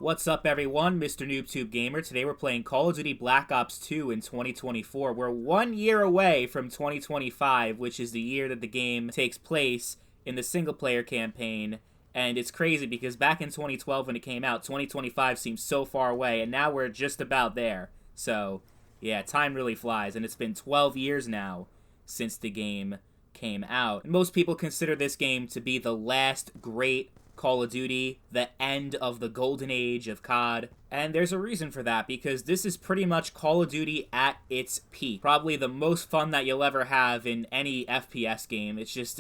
What's up, everyone? Mr. NoobTube Gamer. Today we're playing Call of Duty Black Ops 2 in 2024. We're 1 year away from 2025, which is the year that the game takes place in the single-player campaign. And it's crazy because back in 2012 when it came out, 2025 seems so far away, and now we're just about there. So, yeah, time really flies, and it's been 12 years now since the game came out. And most people consider this game to be the last great Call of Duty, the end of the golden age of COD. And there's a reason for that, because this is pretty much Call of Duty at its peak. Probably the most fun that you'll ever have in any FPS game. It's just,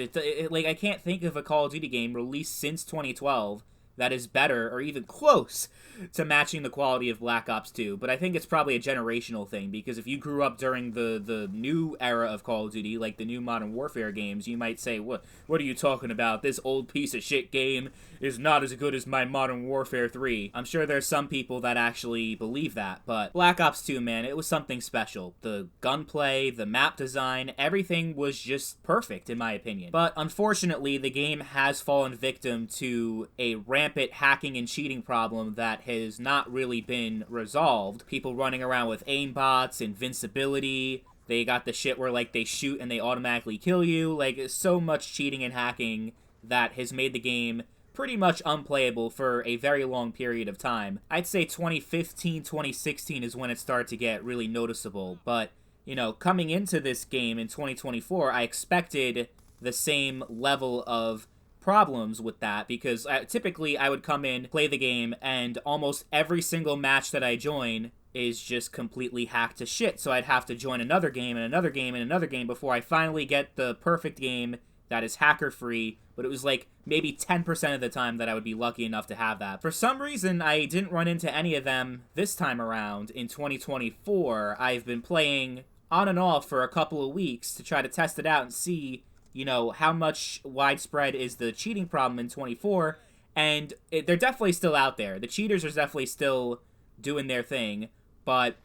like, I can't think of a Call of Duty game released since 2012 that is better or even close to matching the quality of Black Ops 2. But I think it's probably a generational thing, because if you grew up during the new era of Call of Duty, like the new Modern Warfare games, you might say, what are you talking about? This old piece of shit game is not as good as my Modern Warfare 3. I'm sure there's some people that actually believe that, but Black Ops 2, man, it was something special. The gunplay, the map design, everything was just perfect, in my opinion. But unfortunately, the game has fallen victim to a rampant hacking and cheating problem that has not really been resolved. People running around with aimbots, invincibility. They got the shit where, like, they shoot and they automatically kill you. Like, so much cheating and hacking that has made the game pretty much unplayable for a very long period of time. I'd say 2015, 2016 is when it started to get really noticeable. But, you know, coming into this game in 2024, I expected the same level of problems with that, because typically I would come in, play the game, and almost every single match that I join is just completely hacked to shit. So I'd have to join another game and another game and another game before I finally get the perfect game that is hacker-free. But it was like maybe 10% of the time that I would be lucky enough to have that. For some reason, I didn't run into any of them this time around in 2024. I've been playing on and off for a couple of weeks to try to test it out and see, you know, how much widespread is the cheating problem in 24, and they're definitely still out there. The cheaters are definitely still doing their thing, but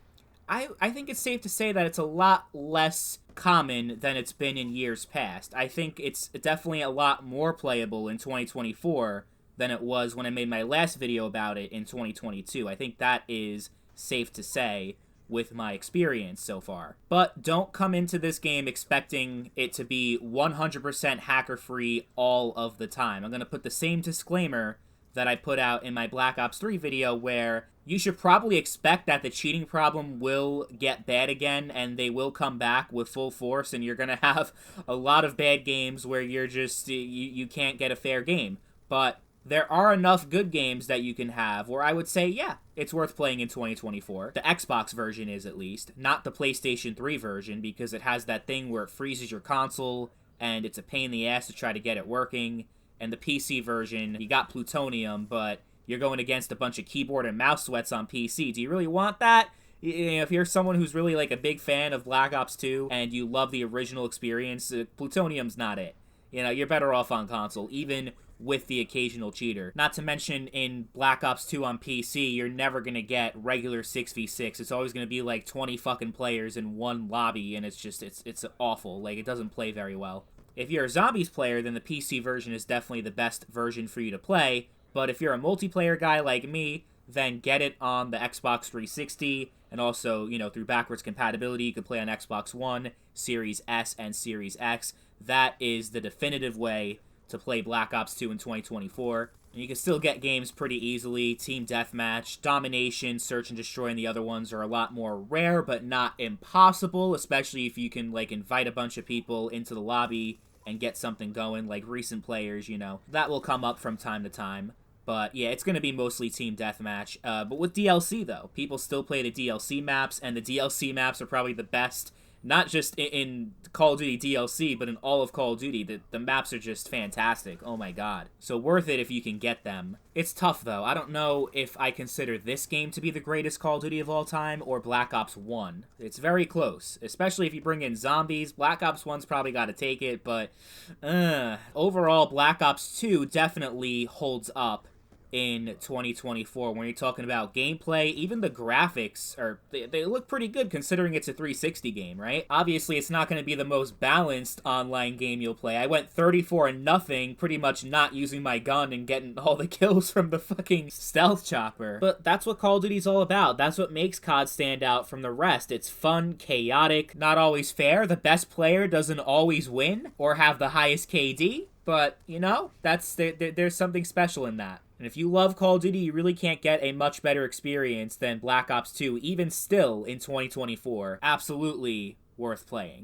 I think it's safe to say that it's a lot less common than it's been in years past. I think it's definitely a lot more playable in 2024 than it was when I made my last video about it in 2022. I think that is safe to say with my experience so far. But don't come into this game expecting it to be 100% hacker-free all of the time. I'm going to put the same disclaimer that I put out in my Black Ops 3 video, where you should probably expect that the cheating problem will get bad again, and they will come back with full force, and you're going to have a lot of bad games where you're just, you can't get a fair game. But there are enough good games that you can have where I would say, yeah, it's worth playing in 2024. The Xbox version is, at least, not the PlayStation 3 version, because it has that thing where it freezes your console, and it's a pain in the ass to try to get it working. And the PC version, you got Plutonium, but you're going against a bunch of keyboard and mouse sweats on PC. Do you really want that? If you're someone who's really, like, a big fan of Black Ops 2, and you love the original experience, Plutonium's not it. You know, you're better off on console, even with the occasional cheater. Not to mention, in Black Ops 2 on PC, you're never gonna get regular 6v6. It's always gonna be like 20 fucking players in one lobby, and it's just, it's awful. Like, it doesn't play very well. If you're a zombies player, then the PC version is definitely the best version for you to play, but if you're a multiplayer guy like me, then get it on the Xbox 360, and also, you know, through backwards compatibility, you can play on Xbox One, Series S, and Series X. That is the definitive way to play Black Ops 2 in 2024. And you can still get games pretty easily. Team Deathmatch, Domination, Search and Destroy, and the other ones are a lot more rare, but not impossible, especially if you can, like, invite a bunch of people into the lobby and get something going, like recent players, you know. That will come up from time to time. But yeah, it's going to be mostly Team Deathmatch. But with DLC, though, people still play the DLC maps, and the DLC maps are probably the best, not just in Call of Duty DLC, but in all of Call of Duty. The maps are just fantastic. Oh my god. So worth it if you can get them. It's tough, though. I don't know if I consider this game to be the greatest Call of Duty of all time, or Black Ops 1. It's very close, especially if you bring in zombies. Black Ops 1's probably got to take it, but overall, Black Ops 2 definitely holds up in 2024. When you're talking about gameplay, even the graphics they look pretty good considering it's a 360 game, right? Obviously, it's not going to be the most balanced online game you'll play. I went 34-0, pretty much not using my gun and getting all the kills from the fucking stealth chopper. But that's what Call of Duty's all about. That's what makes COD stand out from the rest. It's fun, chaotic, not always fair. The best player doesn't always win or have the highest KD, but, you know, there's something special in that. And if you love Call of Duty, you really can't get a much better experience than Black Ops 2, even still in 2024. Absolutely worth playing.